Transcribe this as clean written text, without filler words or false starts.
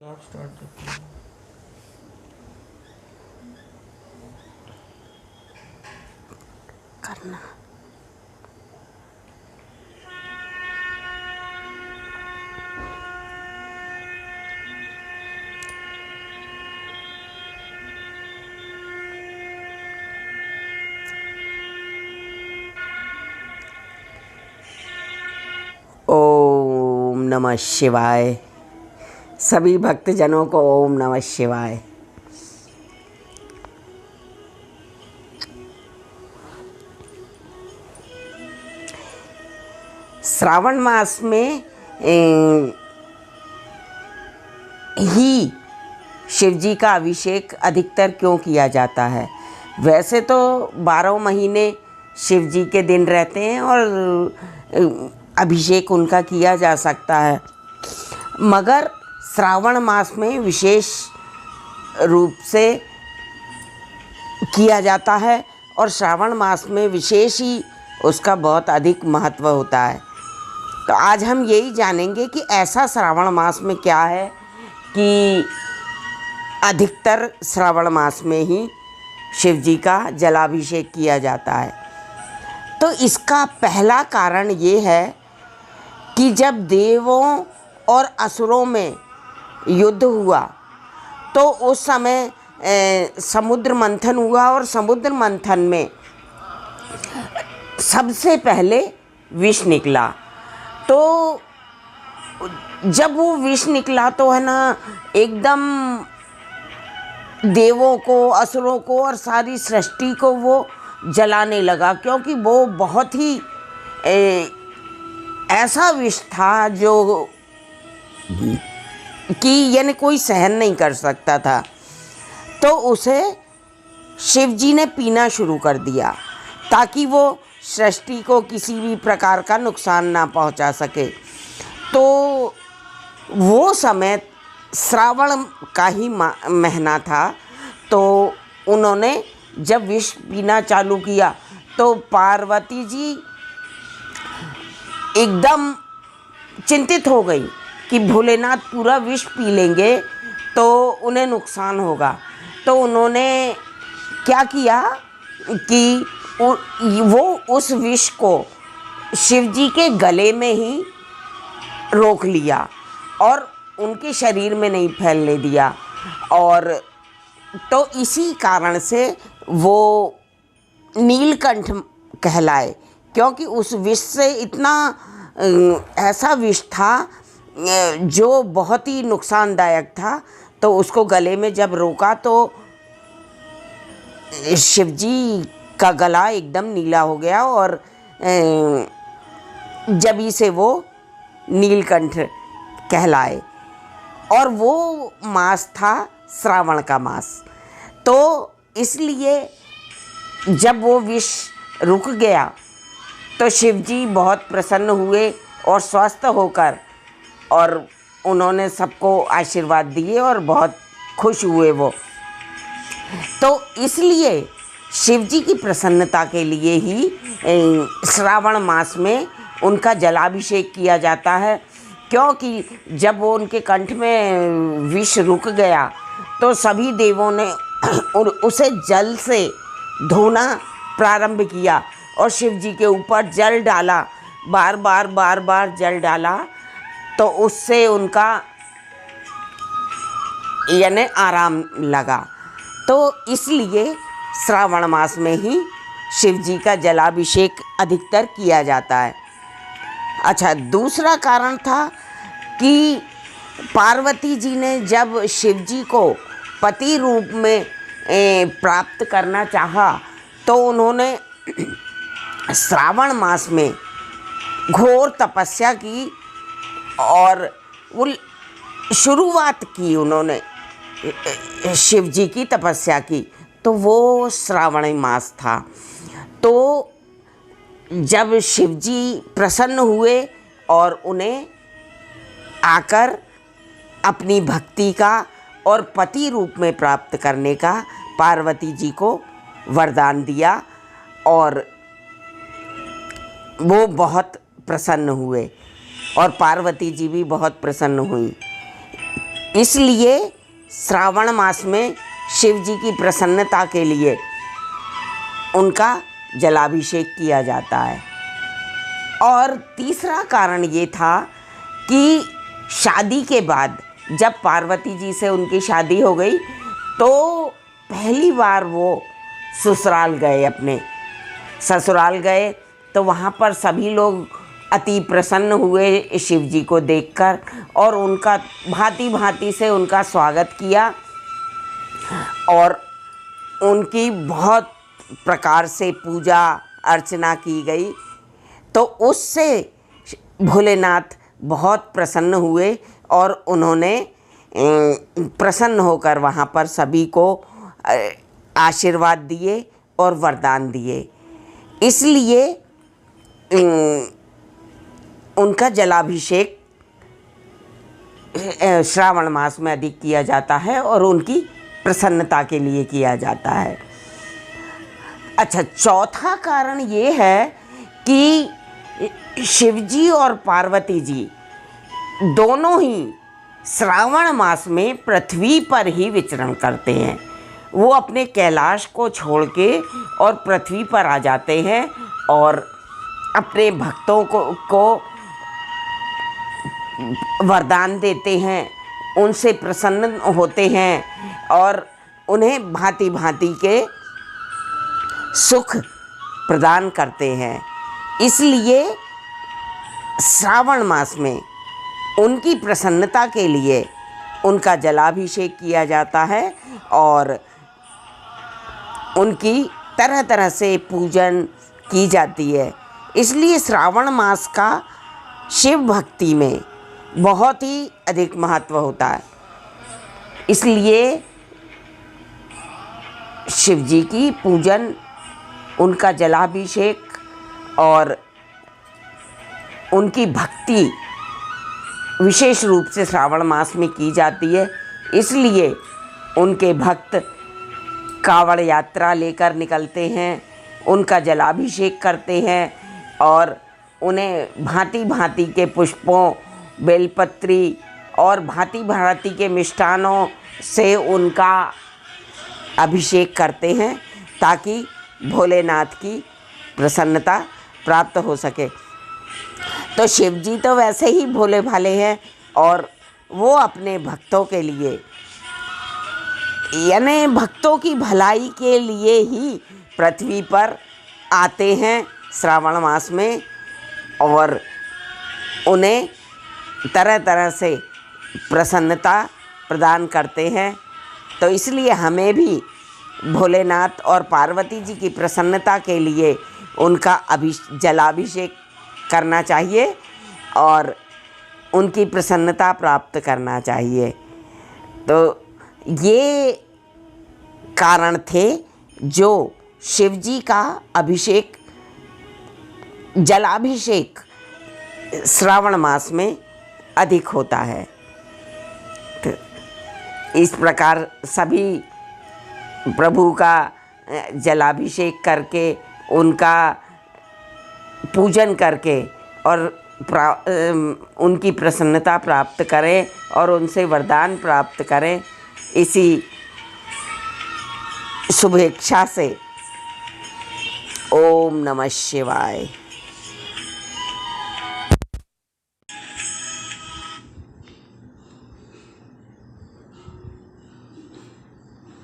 Start करते हैं। करना। ओम नमः शिवाय। सभी भक्तजनों को ओम नमः शिवाय। श्रावण मास में ही शिव जी का अभिषेक अधिकतर क्यों किया जाता है? वैसे तो 12 महीने शिव जी के दिन रहते हैं और अभिषेक उनका किया जा सकता है, मगर श्रावण मास में विशेष रूप से किया जाता है और श्रावण मास में विशेष ही उसका बहुत अधिक महत्व होता है। तो आज हम यही जानेंगे कि ऐसा श्रावण मास में क्या है कि अधिकतर श्रावण मास में ही शिव जी का जलाभिषेक किया जाता है। तो इसका पहला कारण ये है कि जब देवों और असुरों में युद्ध हुआ तो उस समय समुद्र मंथन हुआ और समुद्र मंथन में सबसे पहले विष निकला। तो जब वो विष निकला तो है ना, एकदम देवों को, असुरों को और सारी सृष्टि को वो जलाने लगा, क्योंकि वो बहुत ही ऐसा विष था जो कि यानी कोई सहन नहीं कर सकता था। तो उसे शिव जी ने पीना शुरू कर दिया ताकि वो सृष्टि को किसी भी प्रकार का नुकसान ना पहुंचा सके। तो वो समय श्रावण का ही महीना था। तो उन्होंने जब विष पीना चालू किया तो पार्वती जी एकदम चिंतित हो गई कि भोलेनाथ पूरा विष पी लेंगे तो उन्हें नुकसान होगा। तो उन्होंने क्या किया कि वो उस विष को शिव जी के गले में ही रोक लिया और उनके शरीर में नहीं फैलने दिया। और तो इसी कारण से वो नीलकंठ कहलाए, क्योंकि उस विष से इतना ऐसा विष था जो बहुत ही नुकसानदायक था। तो उसको गले में जब रोका तो शिव जी का गला एकदम नीला हो गया और जभी से वो नीलकंठ कहलाए। और वो मास था श्रावण का मास। तो इसलिए जब वो विष रुक गया तो शिव जी बहुत प्रसन्न हुए और स्वस्थ होकर और उन्होंने सबको आशीर्वाद दिए और बहुत खुश हुए वो। तो इसलिए शिव जी की प्रसन्नता के लिए ही श्रावण मास में उनका जलाभिषेक किया जाता है, क्योंकि जब वो उनके कंठ में विष रुक गया तो सभी देवों ने उसे जल से धोना प्रारंभ किया और शिव जी के ऊपर जल डाला, बार बार जल डाला। तो उससे उनका यानी आराम लगा। तो इसलिए श्रावण मास में ही शिव जी का जलाभिषेक अधिकतर किया जाता है। अच्छा, दूसरा कारण था कि पार्वती जी ने जब शिव जी को पति रूप में प्राप्त करना चाहा तो उन्होंने श्रावण मास में घोर तपस्या की और वो शुरुआत की, उन्होंने शिव जी की तपस्या की। तो वो श्रावण मास था। तो जब शिव जी प्रसन्न हुए और उन्हें आकर अपनी भक्ति का और पति रूप में प्राप्त करने का पार्वती जी को वरदान दिया और वो बहुत प्रसन्न हुए और पार्वती जी भी बहुत प्रसन्न हुई। इसलिए श्रावण मास में शिव जी की प्रसन्नता के लिए उनका जलाभिषेक किया जाता है। और तीसरा कारण ये था कि शादी के बाद जब पार्वती जी से उनकी शादी हो गई तो पहली बार वो ससुराल गए, अपने ससुराल गए तो वहाँ पर सभी लोग अति प्रसन्न हुए शिव जी को देखकर और उनका भांति भांति से उनका स्वागत किया और उनकी बहुत प्रकार से पूजा अर्चना की गई। तो उससे भोलेनाथ बहुत प्रसन्न हुए और उन्होंने प्रसन्न होकर वहाँ पर सभी को आशीर्वाद दिए और वरदान दिए। इसलिए उनका जलाभिषेक श्रावण मास में अधिक किया जाता है और उनकी प्रसन्नता के लिए किया जाता है। अच्छा, चौथा कारण ये है कि शिवजी और पार्वती जी दोनों ही श्रावण मास में पृथ्वी पर ही विचरण करते हैं। वो अपने कैलाश को छोड़ के और पृथ्वी पर आ जाते हैं और अपने भक्तों को वरदान देते हैं, उनसे प्रसन्न होते हैं और उन्हें भांति भांति के सुख प्रदान करते हैं। इसलिए श्रावण मास में उनकी प्रसन्नता के लिए उनका जलाभिषेक किया जाता है और उनकी तरह तरह से पूजन की जाती है। इसलिए श्रावण मास का शिव भक्ति में बहुत ही अधिक महत्व होता है। इसलिए शिव जी की पूजन, उनका जलाभिषेक और उनकी भक्ति विशेष रूप से श्रावण मास में की जाती है। इसलिए उनके भक्त कांवड़ यात्रा लेकर निकलते हैं, उनका जलाभिषेक करते हैं और उन्हें भांति भांति के पुष्पों, बेलपत्री और भांति भांति के मिष्ठानों से उनका अभिषेक करते हैं ताकि भोलेनाथ की प्रसन्नता प्राप्त हो सके। तो शिव जी तो वैसे ही भोले भाले हैं और वो अपने भक्तों के लिए, यानी भक्तों की भलाई के लिए ही पृथ्वी पर आते हैं श्रावण मास में और उन्हें तरह तरह से प्रसन्नता प्रदान करते हैं। तो इसलिए हमें भी भोलेनाथ और पार्वती जी की प्रसन्नता के लिए उनका जलाभिषेक करना चाहिए और उनकी प्रसन्नता प्राप्त करना चाहिए। तो ये कारण थे जो शिवजी का अभिषेक, जलाभिषेक श्रावण मास में अधिक होता है। तो इस प्रकार सभी प्रभु का जलाभिषेक करके, उनका पूजन करके और उनकी प्रसन्नता प्राप्त करें और उनसे वरदान प्राप्त करें, इसी शुभेच्छा से ओम नमः शिवाय।